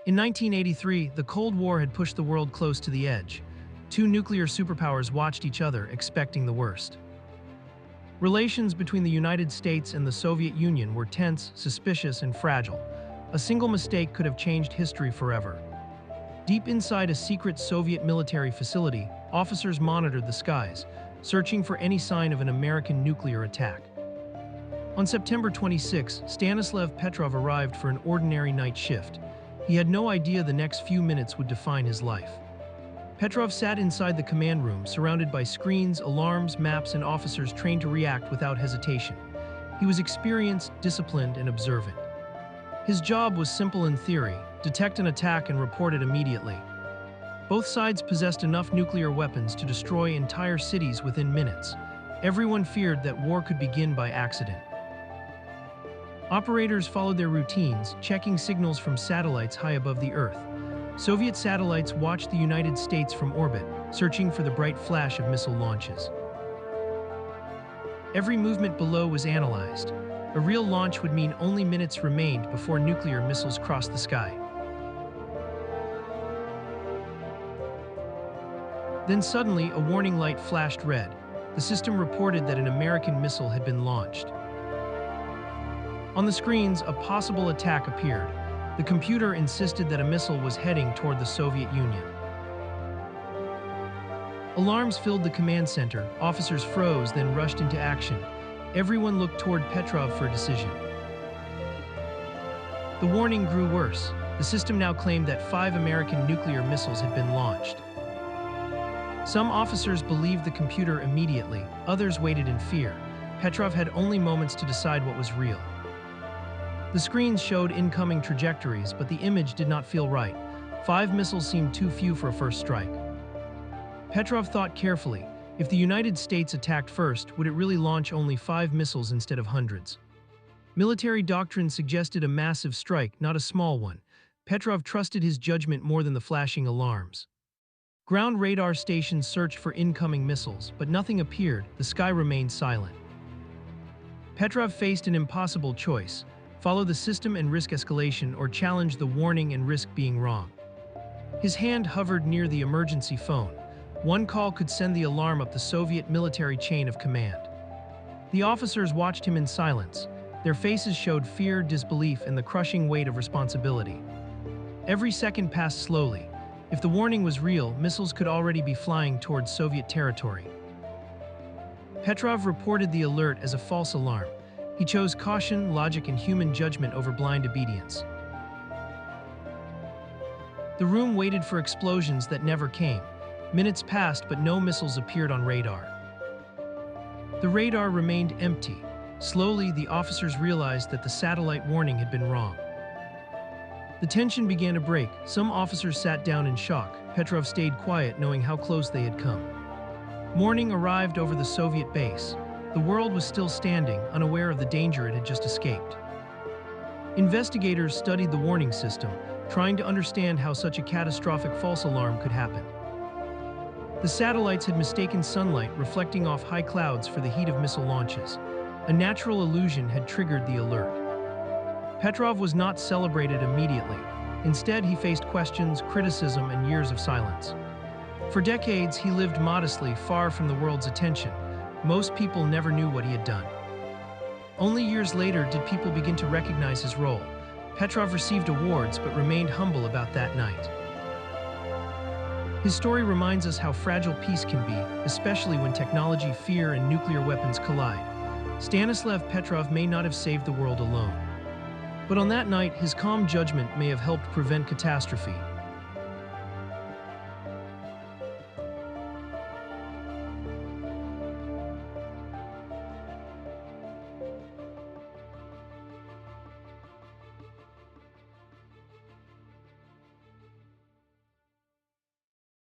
In 1983, the Cold War had pushed the world close to the edge. Two nuclear superpowers watched each other, expecting the worst. Relations between the United States and the Soviet Union were tense, suspicious, and fragile. A single mistake could have changed history forever. Deep inside a secret Soviet military facility, officers monitored the skies, searching for any sign of an American nuclear attack. On September 26, Stanislav Petrov arrived for an ordinary night shift. He had no idea the next few minutes would define his life. Petrov sat inside the command room, surrounded by screens, alarms, maps, and officers trained to react without hesitation. He was experienced, disciplined, and observant. His job was simple in theory: detect an attack and report it immediately. Both sides possessed enough nuclear weapons to destroy entire cities within minutes. Everyone feared that war could begin by accident. Operators followed their routines, checking signals from satellites high above the Earth. Soviet satellites watched the United States from orbit, searching for the bright flash of missile launches. Every movement below was analyzed. A real launch would mean only minutes remained before nuclear missiles crossed the sky. Then suddenly, a warning light flashed red. The system reported that an American missile had been launched. On the screens, a possible attack appeared. The computer insisted that a missile was heading toward the Soviet Union. Alarms filled the command center. Officers froze, then rushed into action. Everyone looked toward Petrov for a decision. The warning grew worse. The system now claimed that 5 American nuclear missiles had been launched. Some officers believed the computer immediately. Others waited in fear. Petrov had only moments to decide what was real. The screens showed incoming trajectories, but the image did not feel right. 5 missiles seemed too few for a first strike. Petrov thought carefully. If the United States attacked first, would it really launch only 5 missiles instead of hundreds? Military doctrine suggested a massive strike, not a small one. Petrov trusted his judgment more than the flashing alarms. Ground radar stations searched for incoming missiles, but nothing appeared. The sky remained silent. Petrov faced an impossible choice: follow the system and risk escalation, or challenge the warning and risk being wrong. His hand hovered near the emergency phone. One call could send the alarm up the Soviet military chain of command. The officers watched him in silence. Their faces showed fear, disbelief, and the crushing weight of responsibility. Every second passed slowly. If the warning was real, missiles could already be flying towards Soviet territory. Petrov reported the alert as a false alarm. He chose caution, logic, and human judgment over blind obedience. The room waited for explosions that never came. Minutes passed, but no missiles appeared on radar. The radar remained empty. Slowly, the officers realized that the satellite warning had been wrong. The tension began to break. Some officers sat down in shock. Petrov stayed quiet, knowing how close they had come. Morning arrived over the Soviet base. The world was still standing, unaware of the danger it had just escaped. Investigators studied the warning system, trying to understand how such a catastrophic false alarm could happen. The satellites had mistaken sunlight reflecting off high clouds for the heat of missile launches. A natural illusion had triggered the alert. Petrov was not celebrated immediately. Instead, he faced questions, criticism, and years of silence. For decades, he lived modestly, far from the world's attention. Most people never knew what he had done. Only years later did people begin to recognize his role. Petrov received awards but remained humble about that night. His story reminds us how fragile peace can be, especially when technology, fear, and nuclear weapons collide. Stanislav Petrov may not have saved the world alone. But on that night, his calm judgment may have helped prevent catastrophe.